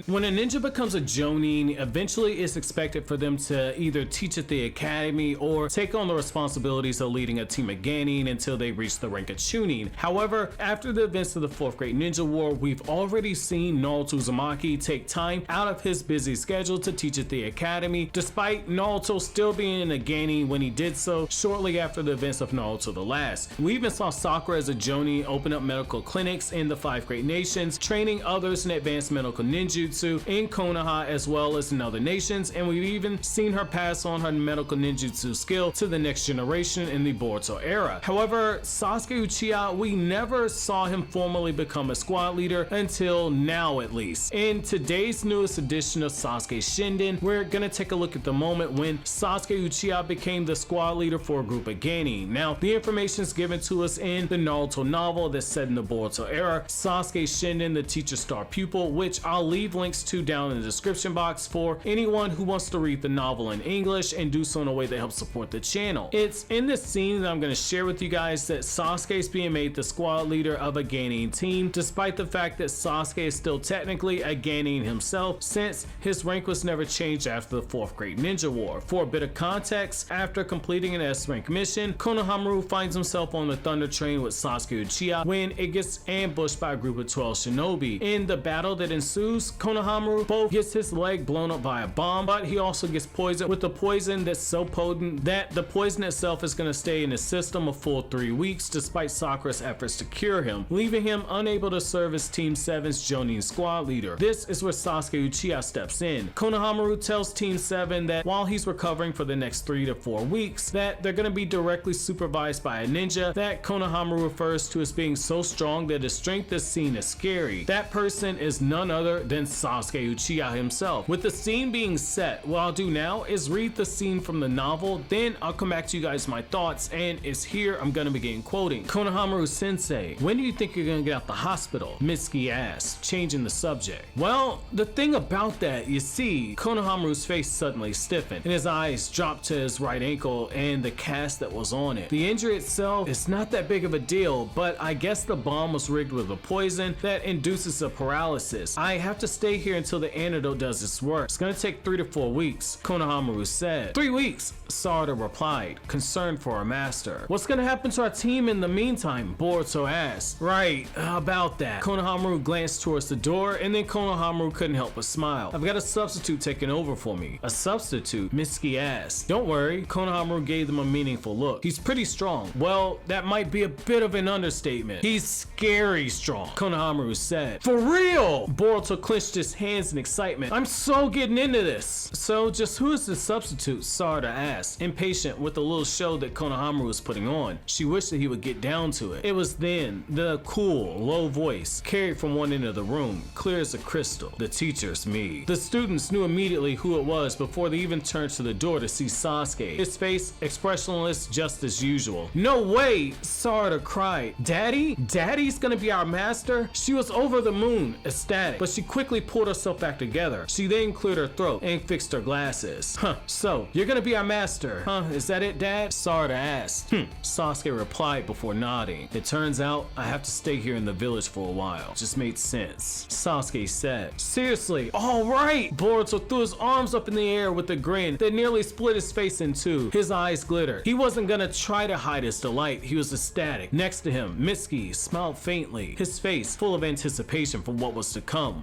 When a ninja becomes a jonin, eventually it's expected for them to either teach at the academy or take on the responsibilities of leading a team of genin until they reach the rank of chunin. However, after the events of the 4th Great Ninja War, we've already seen Naruto Uzumaki take time out of his busy schedule to teach at the academy, despite Naruto still being a genin when he did so shortly after the events of Naruto the Last. We even saw Sakura as a jonin open up medical clinics in the 5 Great Nations, training others in advanced medical ninjutsu in Konoha as well as in other nations, and we've even seen her pass on her medical ninjutsu skill to the next generation in the Boruto era. However, Sasuke Uchiha, we never saw him formally become a squad leader until now, at least. In today's newest edition of Sasuke Shinden, we're gonna take a look at the moment when Sasuke Uchiha became the squad leader for a group of genin. Now, the information is given to us in the Naruto novel that's set in the Boruto era, Sasuke Shinden, the teacher star pupil, which I'll leave links to down in the description box for anyone who wants to read the novel in English and do so in a way that helps support the channel. It's in this scene that I'm going to share with you guys that Sasuke is being made the squad leader of a genin team, despite the fact that Sasuke is still technically a genin himself, since his rank was never changed after the 4th Great Ninja War. For a bit of context, after completing an S-rank mission, Konohamaru finds himself on the Thunder Train with Sasuke Uchiha when it gets ambushed by a group of 12 shinobi. In the battle that ensues, Konohamaru both gets his leg blown up by a bomb, but he also gets poisoned with a poison that's so potent that the poison itself is going to stay in his system a full 3 weeks despite Sakura's efforts to cure him, leaving him unable to serve as Team 7's jonin squad leader. This is where Sasuke Uchiha steps in. Konohamaru tells Team 7 that while he's recovering for the next 3 to 4 weeks, that they're going to be directly supervised by a ninja that Konohamaru refers to as being so strong that his strength is seen as scary. That person is none other than Sasuke Uchiha himself. With the scene being set, what I'll do now is read the scene from the novel, then I'll come back to you guys my thoughts, and it's here I'm gonna begin quoting. Konohamaru sensei, when do you think you're gonna get out the hospital? Mitsuki asked, changing the subject. Well, the thing about that, you see, Konohamaru's face suddenly stiffened and his eyes dropped to his right ankle and the cast that was on it. The injury itself is not that big of a deal, but I guess the bomb was rigged with a poison that induces a paralysis. I have to stay here until the antidote does its work. It's gonna take 3 to 4 weeks, Konohamaru said. 3 weeks, Sarada replied, concerned for her master. What's gonna happen to our team in the meantime? Boruto asked. Right, about that. Konohamaru glanced towards the door and then Konohamaru couldn't help but smile. I've got a substitute taking over for me. A substitute? Mitsuki asked. Don't worry, Konohamaru gave them a meaningful look. He's pretty strong. Well, that might be a bit of an understatement. He's scary strong, Konohamaru said. For real! Boruto clenched his hands in excitement. I'm so getting into this. So just who is the substitute? Sarada asked, impatient with the little show that Konohamaru was putting on. She wished that he would get down to it. It was then the cool, low voice carried from one end of the room, clear as a crystal. The teacher's me. The students knew immediately who it was before they even turned to the door to see Sasuke, his face expressionless just as usual. No way! Sarada cried. Daddy? Daddy's gonna be our master? She was over the moon, ecstatic, but she quickly pulled herself back together. She then cleared her throat and fixed her glasses. So, you're gonna be our master, is that it, Dad? Sarada asked. Sasuke replied before nodding. It turns out I have to stay here in the village for a while. Just made sense. Sasuke said. Seriously, alright! Boruto threw his arms up in the air with a grin that nearly split his face in two. His eyes glittered. He wasn't gonna try to hide his delight. He was ecstatic. Next to him, Mitsuki smiled faintly, his face full of anticipation for what was to come.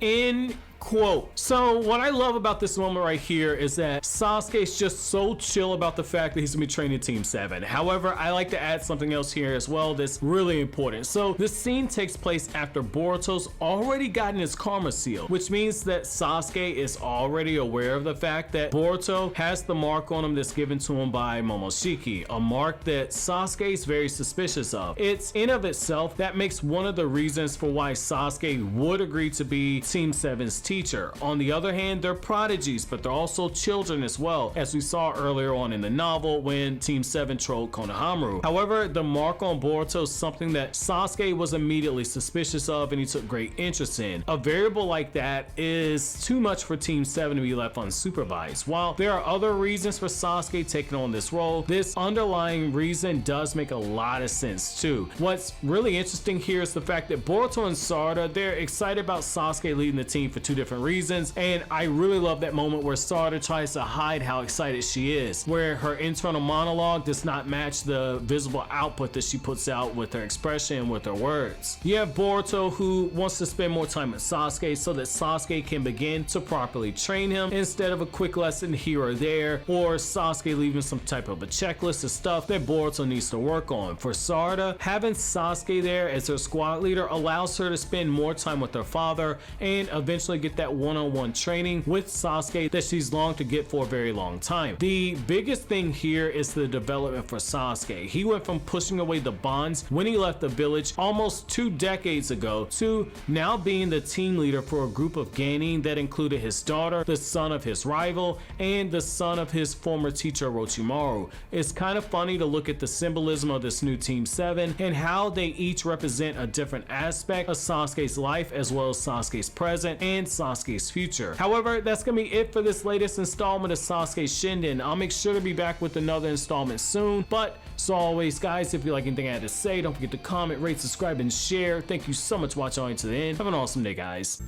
Quote. So what I love about this moment right here is that Sasuke is just so chill about the fact that he's gonna be training Team 7. However, I like to add something else here as well that's really important. So this scene takes place after Boruto's already gotten his karma seal, which means that Sasuke is already aware of the fact that Boruto has the mark on him that's given to him by Momoshiki, a mark that Sasuke is very suspicious of. It's in of itself that makes one of the reasons for why Sasuke would agree to be Team 7's teacher. On the other hand, they're prodigies, but they're also children as well, as we saw earlier on in the novel when Team 7 trolled Konohamaru. However, the mark on Boruto is something that Sasuke was immediately suspicious of and he took great interest in. A variable like that is too much for Team 7 to be left unsupervised. While there are other reasons for Sasuke taking on this role, this underlying reason does make a lot of sense too. What's really interesting here is the fact that Boruto and Sarada, they're excited about Sasuke leading the team for 2 different different reasons, and I really love that moment where Sarada tries to hide how excited she is, where her internal monologue does not match the visible output that she puts out with her expression and with her words. You have Boruto, who wants to spend more time with Sasuke so that Sasuke can begin to properly train him instead of a quick lesson here or there, or Sasuke leaving some type of a checklist of stuff that Boruto needs to work on. For Sarada, having Sasuke there as her squad leader allows her to spend more time with her father and eventually get that one-on-one training with Sasuke that she's longed to get for a very long time. The biggest thing here is the development for Sasuke. He went from pushing away the bonds when he left the village almost 2 decades ago to now being the team leader for a group of genin that included his daughter, the son of his rival, and the son of his former teacher Orochimaru. It's kind of funny to look at the symbolism of this new Team 7 and how they each represent a different aspect of Sasuke's life as well as Sasuke's present and Sasuke's future. However, that's gonna be it for this latest installment of Sasuke Shinden. I'll make sure to be back with another installment soon, but as always guys, if you like anything I had to say, don't forget to comment, rate, subscribe, and share. Thank you so much for watching all the way to the end. Have an awesome day, guys.